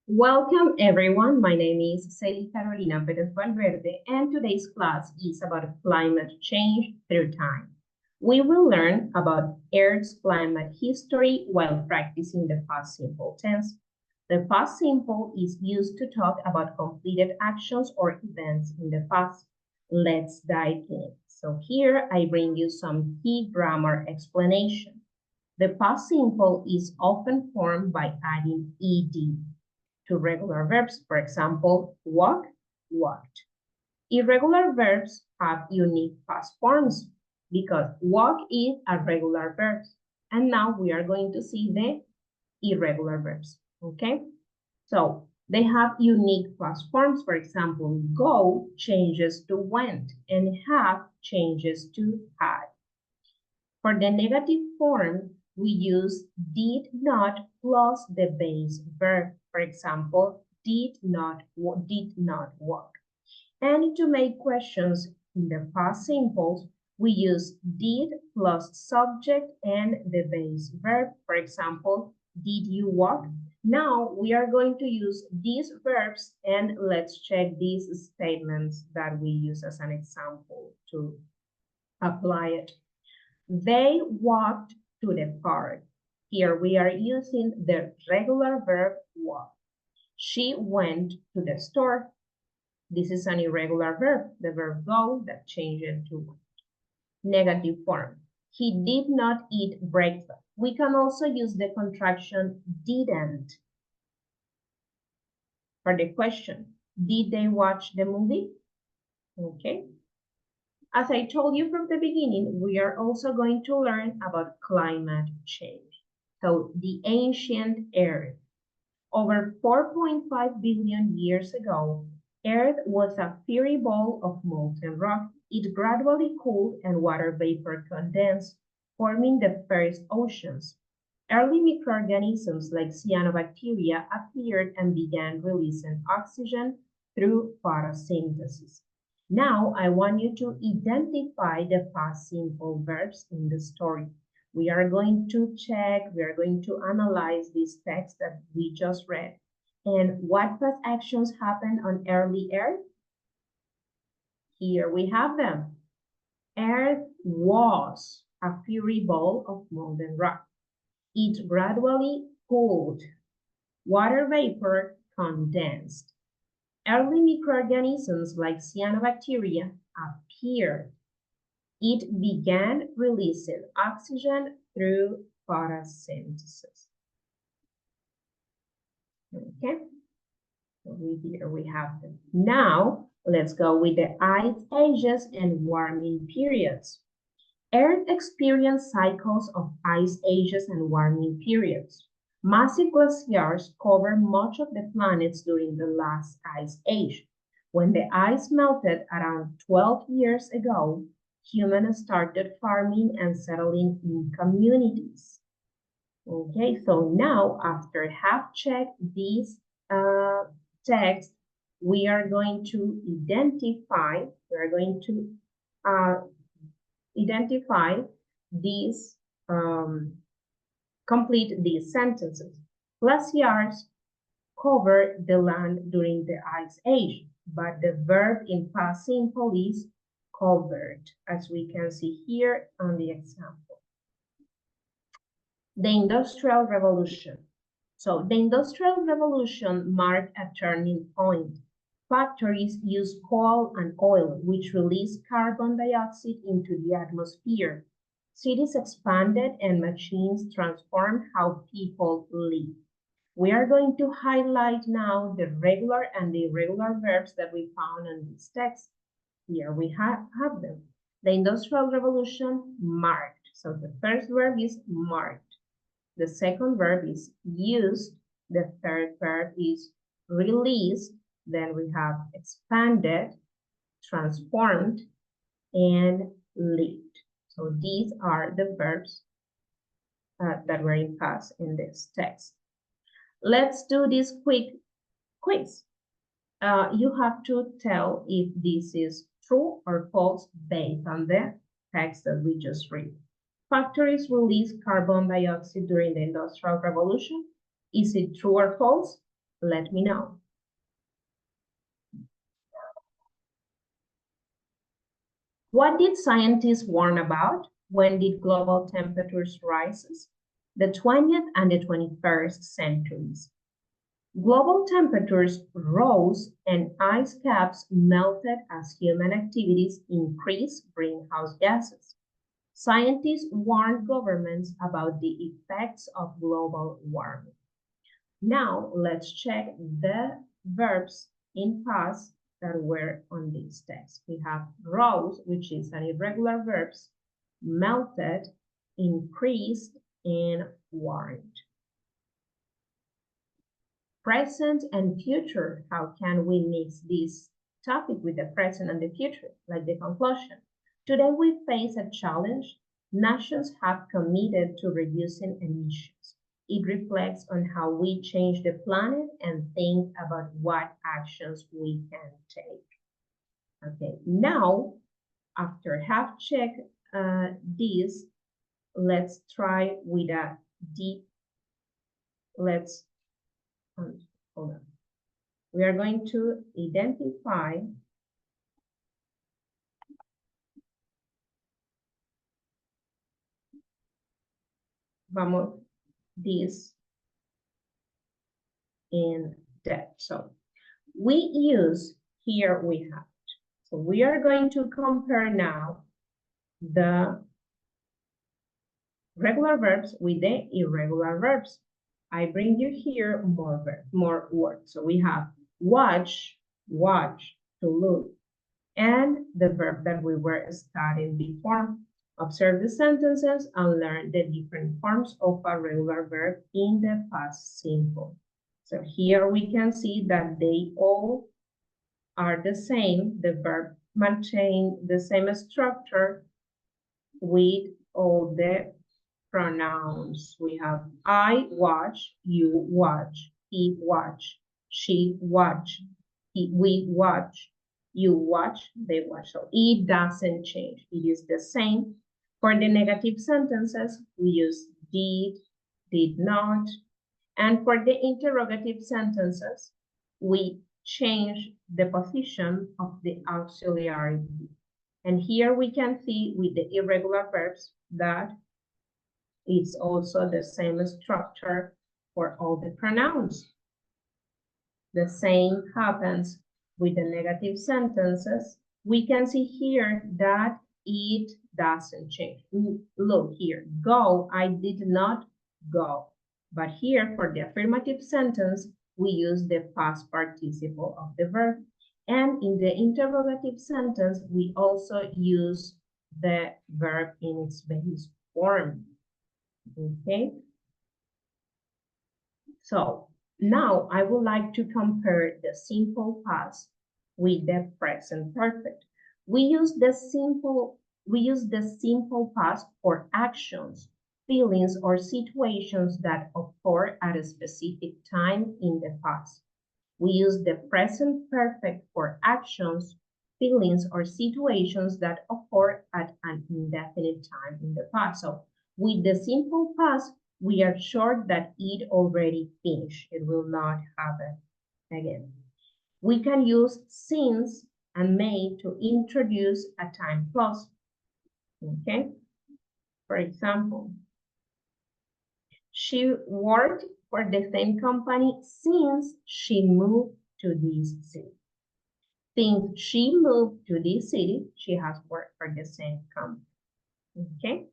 Welcome everyone. My name is Celia Carolina Perez Valverde, and today's class is about climate change through time. We will learn about Earth's climate history while practicing the past simple tense. The past simple is used to talk about completed actions or events in the past. Let's dive in. So here I bring you some key grammar explanation. The past simple is often formed by adding ed to regular verbs. For example, walk, walked. Irregular verbs have unique past forms because walk is a regular verb. And now we are going to see the irregular verbs, okay? So they have unique past forms. For example, go changes to went and have changes to had. For the negative form, we use did not plus the base verb. For example, did not walk. And to make questions in the past simples, we use did plus subject and the base verb. For example, did you walk? Now we are going to use these verbs and let's check these statements that we use as an example to apply it. They walked to the park. Here we are using the regular verb walk. She went to the store. This is an irregular verb, the verb go that changes to went. Negative form. He did not eat breakfast. We can also use the contraction didn't. For the question, did they watch the movie? Okay. As I told you from the beginning, we are also going to learn about climate change. So the ancient Earth. Over 4.5 billion years ago, Earth was a fiery ball of molten rock. It gradually cooled and water vapor condensed, forming the first oceans. Early microorganisms like cyanobacteria appeared and began releasing oxygen through photosynthesis. Now, I want you to identify the past simple verbs in the story. We are going to check, we are going to analyze this text that we just read. And what past actions happened on early Earth? Here we have them. Earth was a fiery ball of molten rock. It gradually cooled. Water vapor condensed. Early microorganisms like cyanobacteria appeared. It began releasing oxygen through photosynthesis. Okay, so here we have them. Now, let's go with the ice ages and warming periods. Earth experienced cycles of ice ages and warming periods. Massive glaciers covered much of the planet during the last ice age. When the ice melted around 12 years ago, humans started farming and settling in communities. Okay, so now after have checked these text, we are going to identify these, complete these sentences. Glaciers covered the land during the ice age, but the verb in past simple is covered, as we can see here on the example. The Industrial Revolution. So the Industrial Revolution marked a turning point. Factories used coal and oil, which released carbon dioxide into the atmosphere. Cities expanded and machines transformed how people live. We are going to highlight now the regular and the irregular verbs that we found in this text. Here we have them. The Industrial Revolution marked. So the first verb is marked. The second verb is used. The third verb is released. Then we have expanded, transformed, and lived. So these are the verbs that were in past in this text. Let's do this quick quiz. You have to tell if this is true or false based on the text that we just read. Factories release carbon dioxide during the Industrial Revolution. Is it true or false? Let me know. What did scientists warn about? When did global temperatures rise? The 20th and the 21st centuries. Global temperatures rose and ice caps melted as human activities increased greenhouse gases. Scientists warned governments about the effects of global warming. Now let's check the verbs in past that were on this text. We have rose, which is an irregular verb, melted, increased, and warned. Present and future, how can we mix this topic with the present and the future, like the conclusion? Today we face a challenge. Nations have committed to reducing emissions. It reflects on how we change the planet and think about what actions we can take. Okay, now, after have checked this, let's try with a deep, hold on. We are going to identify this in depth. So we use, here we have it. So we are going to compare now the regular verbs with the irregular verbs. I bring you here more words. So we have watch, to look, and the verb that we were studying before. Observe the sentences and learn the different forms of a regular verb in the past simple. So here we can see that they all are the same. The verb maintain the same structure with all the pronouns. We have I watch, you watch, he watch, she watch, we watch, you watch, they watch. So it doesn't change. It is the same. For the negative sentences, we use did not. And for the interrogative sentences, we change the position of the auxiliary be. And here we can see with the irregular verbs that it's also the same structure for all the pronouns. The same happens with the negative sentences. We can see here that it doesn't change. Look here, go, I did not go. But here for the affirmative sentence, we use the past participle of the verb. And in the interrogative sentence, we also use the verb in its base form. Okay? So now I would like to compare the simple past with the present perfect. We use the simple past for actions, feelings, or situations that occur at a specific time in the past. We use the present perfect for actions, feelings, or situations that occur at an indefinite time in the past. So with the simple past, we are sure that it already finished. It will not happen again. We can use since and may to introduce a time clause. Okay? For example, she worked for the same company since she moved to this city. Since she moved to this city, she has worked for the same company. Okay?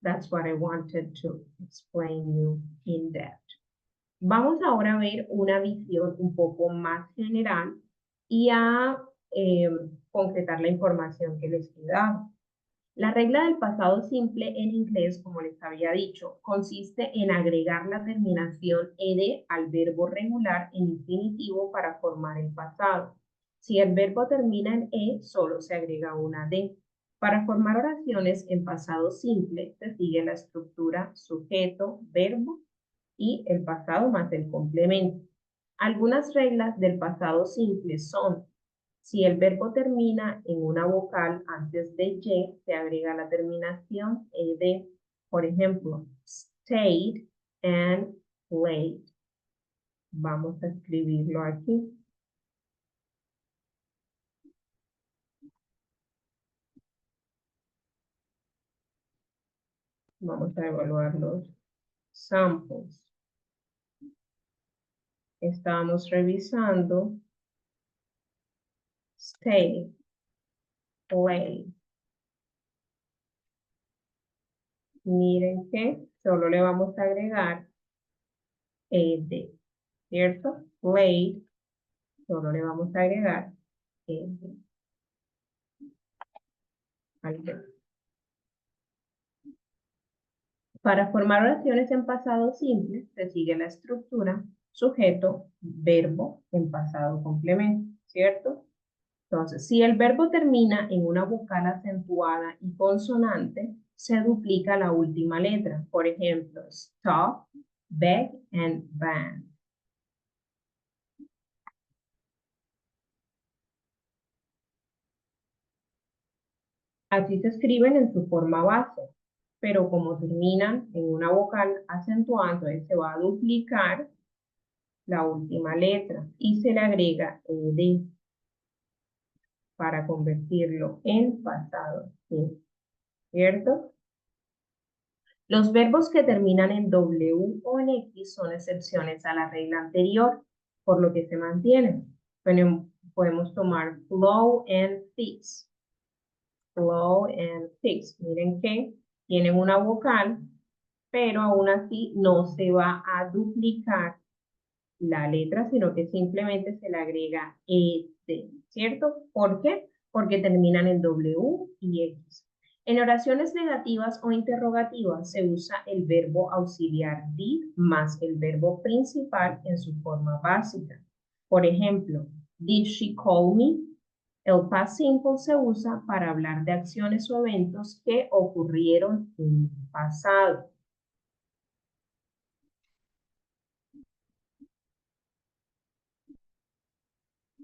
That's what I wanted to explain you in depth. Vamos ahora a ver una visión un poco más general y a concretar la información que les he dado. La regla del pasado simple en inglés, como les había dicho, consiste en agregar la terminación ed al verbo regular en infinitivo para formar el pasado. Si el verbo termina en e, solo se agrega una d. Para formar oraciones en pasado simple, se sigue la estructura sujeto, verbo y el pasado más el complemento. Algunas reglas del pasado simple son: si el verbo termina en una vocal antes de y, se agrega la terminación ed. Por ejemplo, stayed and played. Vamos a escribirlo aquí. Vamos a evaluar los samples. Estamos revisando stay, play. Miren que solo le vamos a agregar ed, ¿cierto? Play, solo le vamos a agregar ed al verbo. Para formar oraciones en pasado simple, se sigue la estructura sujeto, verbo en pasado complemento, ¿cierto? Entonces, si el verbo termina en una vocal acentuada y consonante, se duplica la última letra. Por ejemplo, stop, beg, and ban. Así se escriben en su forma base, pero como terminan en una vocal acentuada, entonces se va a duplicar la última letra y se le agrega ed para convertirlo en pasado, ¿cierto? Los verbos que terminan en W o en X son excepciones a la regla anterior, por lo que se mantienen. Podemos tomar flow and fix. Flow and fix. Miren que tienen una vocal, pero aún así no se va a duplicar la letra, sino que simplemente se le agrega ED, ¿cierto? ¿Por qué? Porque terminan en W y X. En oraciones negativas o interrogativas se usa el verbo auxiliar did más el verbo principal en su forma básica. Por ejemplo, did she call me? El past simple se usa para hablar de acciones o eventos que ocurrieron en el pasado.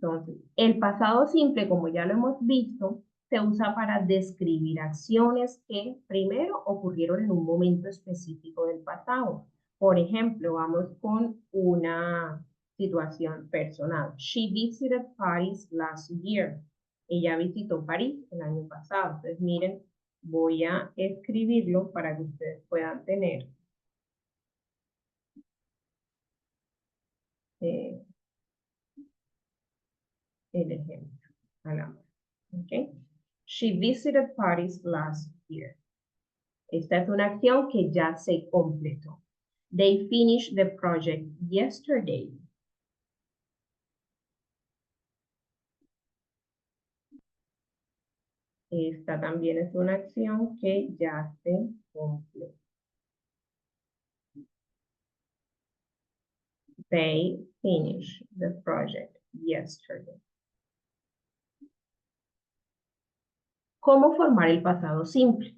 Entonces, el pasado simple, como ya lo hemos visto, se usa para describir acciones que primero ocurrieron en un momento específico del pasado. Por ejemplo, vamos con una situación personal. She visited Paris last year. Ella visitó París el año pasado. Entonces, miren, voy a escribirlo para que ustedes puedan tener eh, el ejemplo a la mano. ¿Okay? She visited Paris last year. Esta es una acción que ya se completó. They finished the project yesterday. Esta también es una acción que ya se completó. They finished the project yesterday. ¿Cómo formar el pasado simple?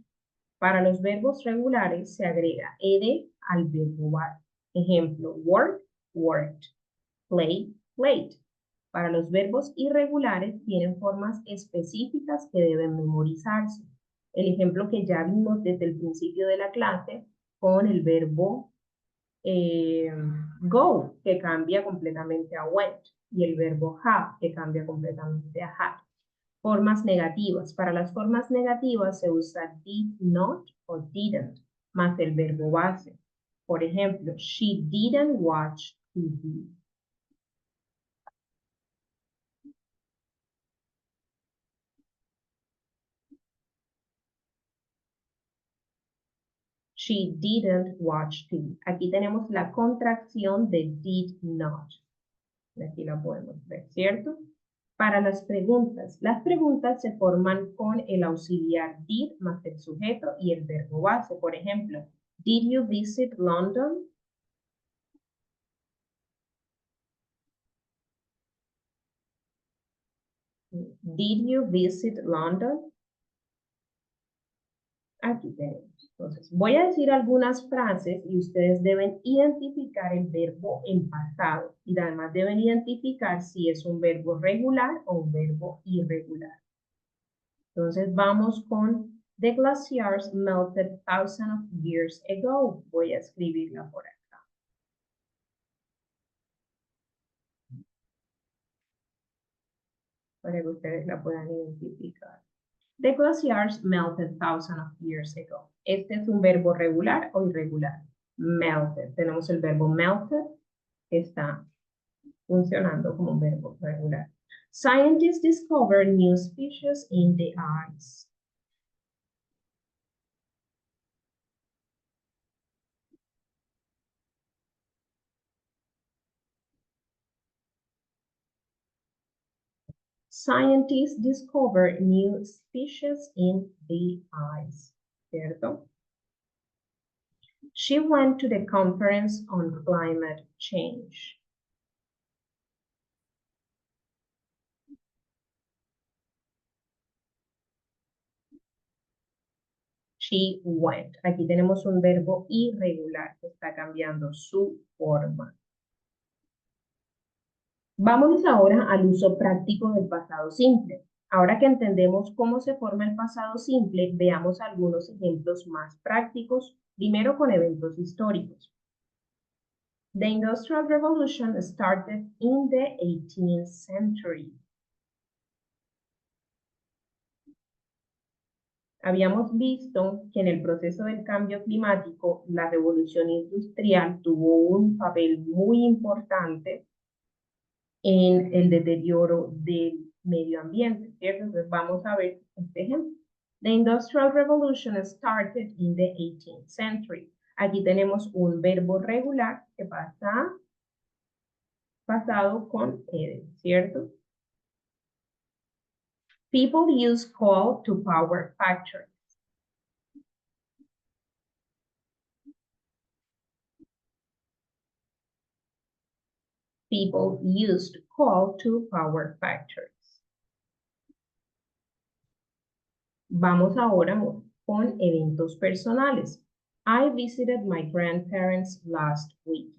Para los verbos regulares se agrega ed al verbo base. Ejemplo, work, worked. Play, played. Para los verbos irregulares tienen formas específicas que deben memorizarse. El ejemplo que ya vimos desde el principio de la clase con el verbo go, que cambia completamente a went, y el verbo have, que cambia completamente a had. Formas negativas. Para las formas negativas se usa did not o didn't, más el verbo base. Por ejemplo, she didn't watch TV. She didn't watch TV. Aquí tenemos la contracción de did not. Aquí la podemos ver, ¿cierto? Para las preguntas se forman con el auxiliar did más el sujeto y el verbo base. Por ejemplo, did you visit London? Did you visit London? Aquí tenemos. Entonces, voy a decir algunas frases y ustedes deben identificar el verbo en pasado y además deben identificar si es un verbo regular o un verbo irregular. Entonces, vamos con The glaciers melted thousands of years ago. Voy a escribirla por acá. para que ustedes la puedan identificar. The glaciers melted thousands of years ago. Este es un verbo regular o irregular. Melted. Tenemos el verbo melted, que está funcionando como un verbo regular. Scientists discovered new species in the ice. Scientists discovered new species in the ice. ¿Cierto? She went to the conference on climate change. She went. Aquí tenemos un verbo irregular que está cambiando su forma. Vamos ahora al uso práctico del pasado simple. Ahora que entendemos cómo se forma el pasado simple, veamos algunos ejemplos más prácticos, primero con eventos históricos. The Industrial Revolution started in the 18th century. Habíamos visto que en el proceso del cambio climático, la revolución industrial tuvo un papel muy importante en el deterioro del medio ambiente, ¿cierto? Entonces vamos a ver este ejemplo. The Industrial Revolution started in the 18th century. Aquí tenemos un verbo regular que pasa pasado con ed, ¿cierto? People use coal to power factories. People used coal to power factories. Vamos ahora con eventos personales. I visited my grandparents last week.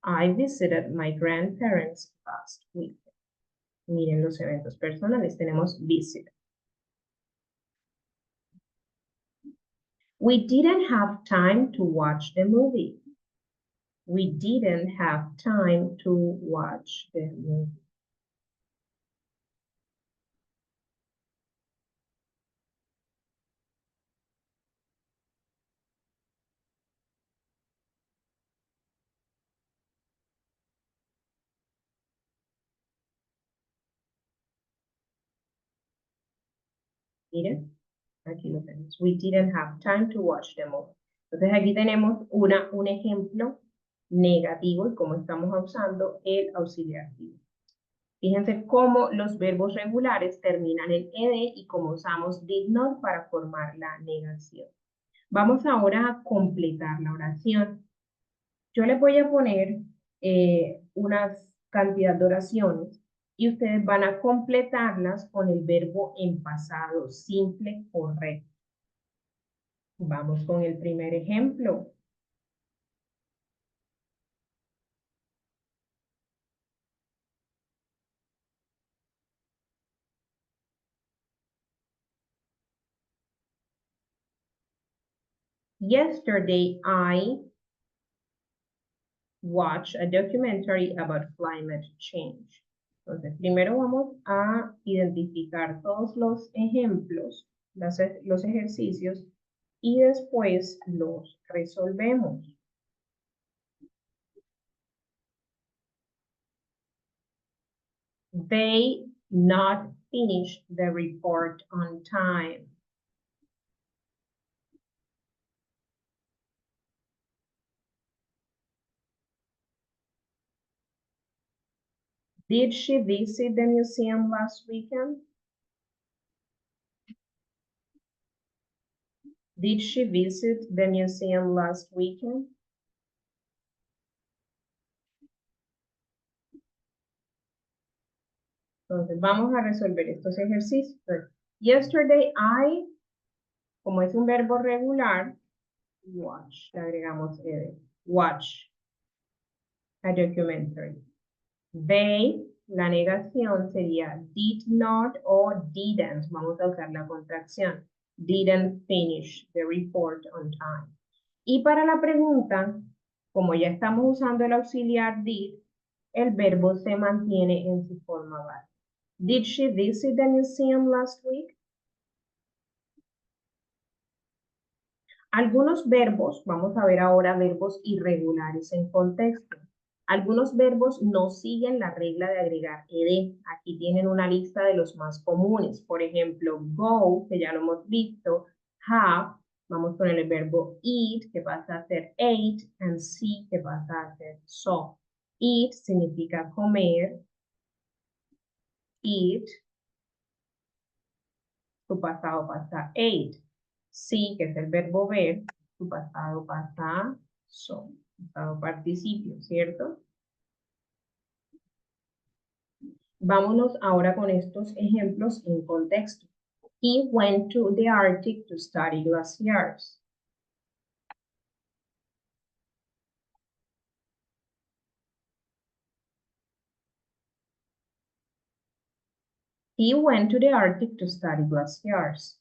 I visited my grandparents last week. Miren los eventos personales. Tenemos visit. We didn't have time to watch the movie. We didn't have time to watch the movie. Miren, aquí lo tenemos. We didn't have time to watch the movie. Entonces aquí tenemos un ejemplo negativo y cómo estamos usando el auxiliar activo. Fíjense cómo los verbos regulares terminan en ed y cómo usamos did not para formar la negación. Vamos ahora a completar la oración. Yo les voy a poner unas cantidad de oraciones y ustedes van a completarlas con el verbo en pasado simple correcto. Vamos con el primer ejemplo. Yesterday, I watched a documentary about climate change. Entonces, primero vamos a identificar todos los ejemplos, los ejercicios, y después los resolvemos. They not finished the report on time. Did she visit the museum last weekend? Did she visit the museum last weekend? Entonces, vamos a resolver estos ejercicios. Yesterday, I, como es un verbo regular, watch, le agregamos ed, watch a documentary. They, la negación sería did not o didn't. Vamos a usar la contracción. Didn't finish the report on time. Y para la pregunta, como ya estamos usando el auxiliar did, el verbo se mantiene en su forma base. Did she visit the museum last week? Algunos verbos, vamos a ver ahora verbos irregulares en contexto. Algunos verbos no siguen la regla de agregar ed. Aquí tienen una lista de los más comunes. Por ejemplo, go, que ya lo hemos visto, have, vamos con el verbo eat, que pasa a ser ate, and see, que pasa a ser saw. Eat significa comer, eat, su pasado pasa ate. See, que es el verbo ver, su pasado pasa a saw, pasado participio, ¿cierto? Vámonos ahora con estos ejemplos en contexto. He went to the Arctic to study glaciers. He went to the Arctic to study glaciers.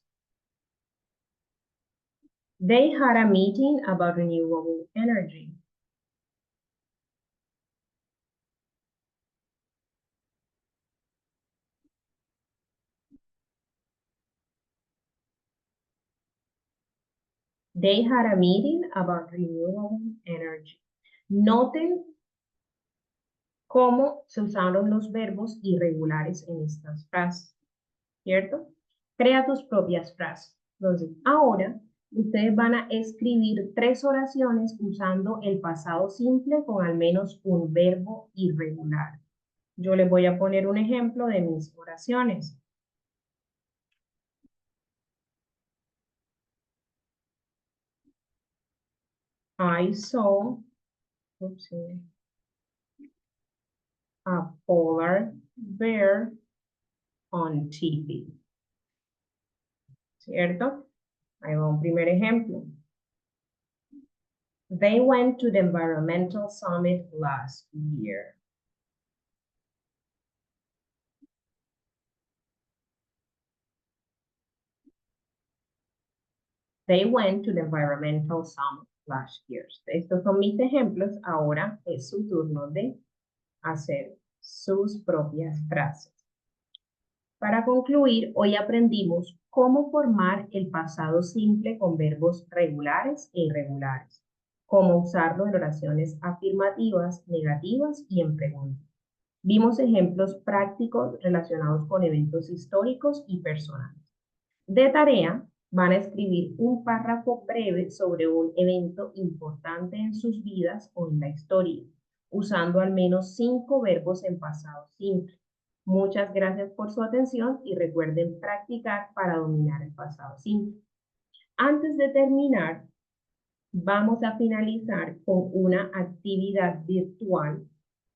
They had a meeting about renewable energy. They had a meeting about renewable energy. Noten cómo se usaron los verbos irregulares en estas frases, ¿cierto? Crea tus propias frases. Entonces, ahora ustedes van a escribir 3 oraciones usando el pasado simple con al menos un verbo irregular. Yo les voy a poner un ejemplo de mis oraciones. I saw a polar bear on TV. ¿Cierto? Ahí va un primer ejemplo. They went to the environmental summit last year. They went to the environmental summit last year. Estos son mis ejemplos. Ahora es su turno de hacer sus propias frases. Para concluir, hoy aprendimos cómo formar el pasado simple con verbos regulares e irregulares, cómo usarlo en oraciones afirmativas, negativas y en preguntas. Vimos ejemplos prácticos relacionados con eventos históricos y personales. De tarea, van a escribir un párrafo breve sobre un evento importante en sus vidas o en la historia, usando al menos 5 verbos en pasado simple. Muchas gracias por su atención y recuerden practicar para dominar el pasado simple. Antes de terminar, vamos a finalizar con una actividad virtual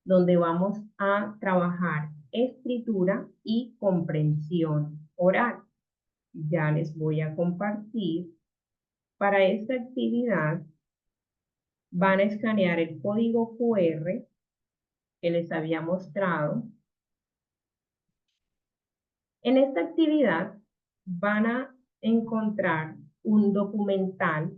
donde vamos a trabajar escritura y comprensión oral. Ya les voy a compartir. Para esta actividad van a escanear el código QR que les había mostrado. En esta actividad van a encontrar un documental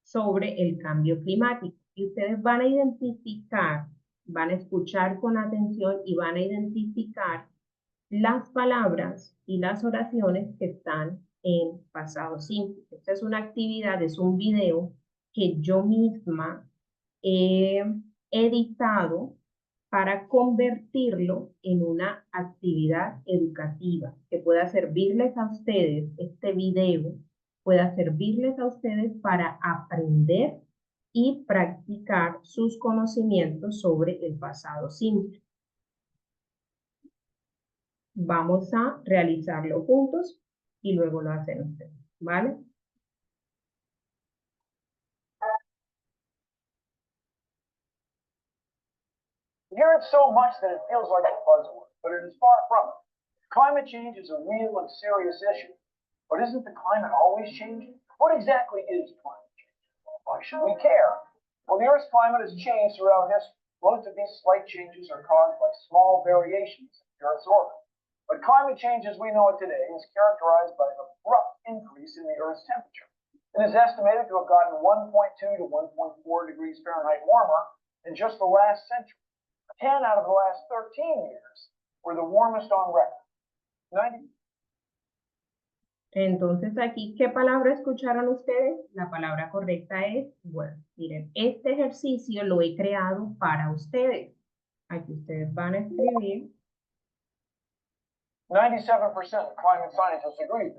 sobre el cambio climático y ustedes van a identificar, van a escuchar con atención y van a identificar las palabras y las oraciones que están en pasado simple. Esta es una actividad, es un video que yo misma he editado para convertirlo en una actividad educativa que pueda servirles a ustedes, este video pueda servirles a ustedes para aprender y practicar sus conocimientos sobre el pasado simple. Vamos a realizarlo juntos y luego lo hacen ustedes, ¿vale? We hear it so much that it feels like a buzzword, but it is far from it. Climate change is a real and serious issue. But isn't the climate always changing? What exactly is climate change? Why should we care? Well, the Earth's climate has changed throughout history. Most of these slight changes are caused by small variations in the Earth's orbit. But climate change as we know it today is characterized by an abrupt increase in the Earth's temperature. It is estimated to have gotten 1.2 to 1.4 degrees Fahrenheit warmer in just the last century. 10 out of the last 13 years were the warmest on record. 90. Entonces aquí, ¿qué palabra escucharon ustedes? La palabra correcta es were. Miren, este ejercicio lo he creado para ustedes. Aquí ustedes van a escribir. 97% of climate scientists agree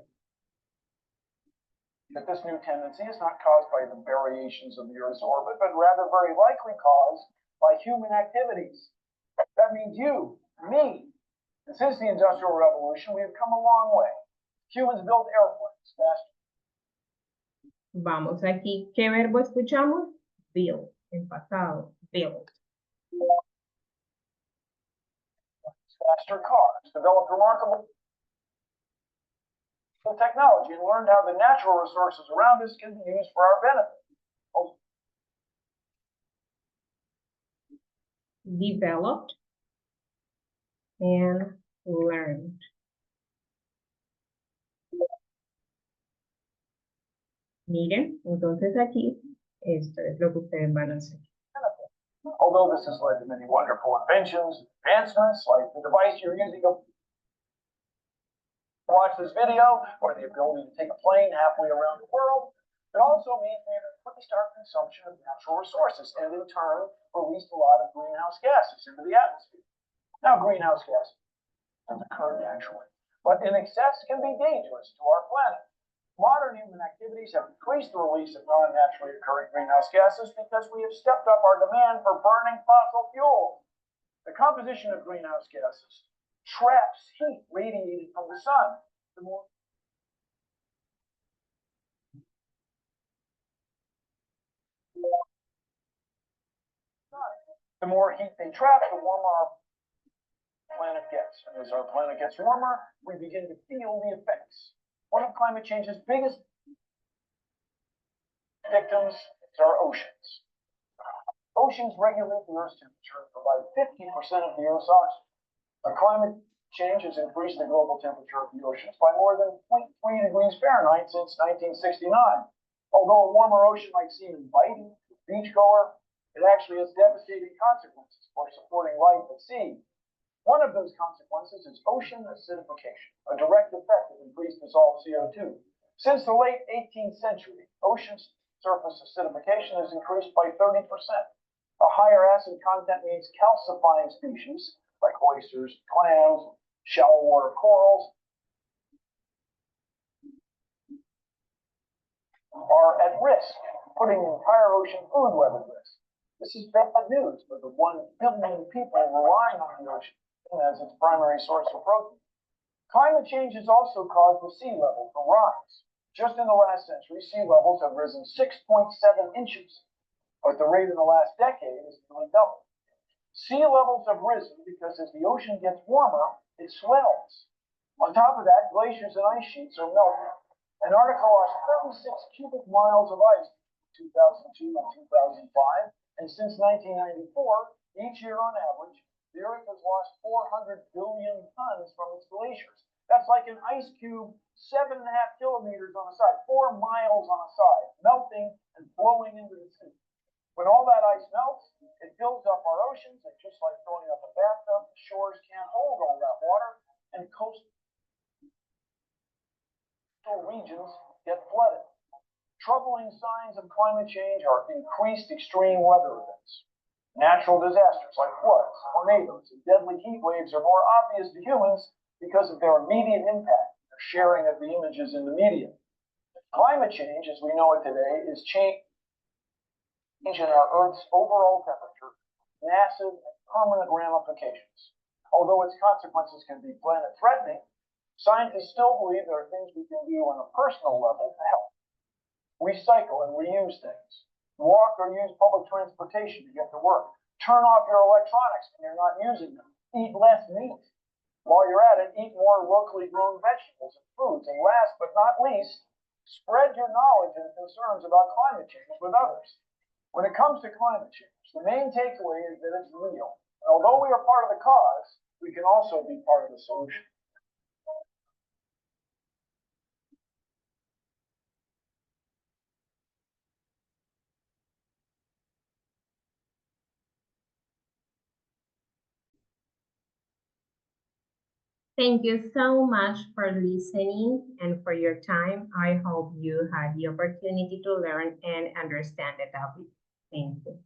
that this new tendency is not caused by the variations of the Earth's orbit, but rather very likely caused by human activities. That means you, me. And since the Industrial Revolution, we have come a long way. Humans built airplanes faster. Vamos aquí, ¿qué verbo escuchamos? Build, en pasado, build. Faster cars, developed remarkable technology, and learned how the natural resources around us can be used for our benefit. Developed and learned. Miren, entonces aquí, esto es lo que ustedes van a hacer. Although this has led to many wonderful inventions, advancements, like the device you're using to watch this video, or the ability to take a plane halfway around the world, it also means we have increased our consumption of natural resources and in turn released a lot of greenhouse gases into the atmosphere. Now, greenhouse gases don't occur naturally, but in excess can be dangerous to our planet. Modern human activities have increased the release of non-naturally occurring greenhouse gases because we have stepped up our demand for burning fossil fuels. The composition of greenhouse gases traps heat radiated from the sun. The more heat they trap, the warmer our planet gets. And as our planet gets warmer, we begin to feel the effects. One of climate change's biggest victims is our oceans. Oceans regulate the Earth's temperature and provide 50% of the Earth's oxygen. Climate change has increased the global temperature of the oceans by more than 0.3 degrees Fahrenheit since 1969. Although a warmer ocean might seem inviting to a beachgoer, it actually has devastating consequences for supporting life at sea. One of those consequences is ocean acidification, a direct effect of increased dissolved CO2. Since the late 18th century, ocean surface acidification has increased by 30%. A higher acid content means calcifying species like oysters, clams, shallow water corals are at risk, putting the entire ocean food web at risk. This is bad news for the 1 billion people relying on the ocean as its primary source of protein. Climate change has also caused the sea level to rise. Just in the last century, sea levels have risen 6.7 inches, but the rate in the last decade has nearly doubled. Sea levels have risen because as the ocean gets warmer, it swells. On top of that, glaciers and ice sheets are melting. Antarctica lost 36 cubic miles of ice in 2002 and 2005, and since 1994, each year on average, the Earth has lost 400 billion tons from its glaciers. That's like an ice cube 7.5 kilometers on a side, 4 miles on a side, melting and flowing into the sea. When all that ice melts, it fills up our oceans, and just like filling up a bathtub, the shores can't hold all that water, and coastal regions get flooded. Troubling signs of climate change are increased extreme weather events. Natural disasters like floods, tornadoes, and deadly heat waves are more obvious to humans because of their immediate impact, their sharing of the images in the media. Climate change, as we know it today, is change in our Earth's overall temperature, massive and permanent ramifications. Although its consequences can be planet-threatening, scientists still believe there are things we can do on a personal level to help. Recycle and reuse things. Walk or use public transportation to get to work. Turn off your electronics when you're not using them. Eat less meat. While you're at it, eat more locally grown vegetables and foods. And last but not least, spread your knowledge and concerns about climate change with others. When it comes to climate change, the main takeaway is that it's real. And although we are part of the cause, we can also be part of the solution. Thank you so much for listening and for your time. I hope you had the opportunity to learn and understand the topic. Thank you.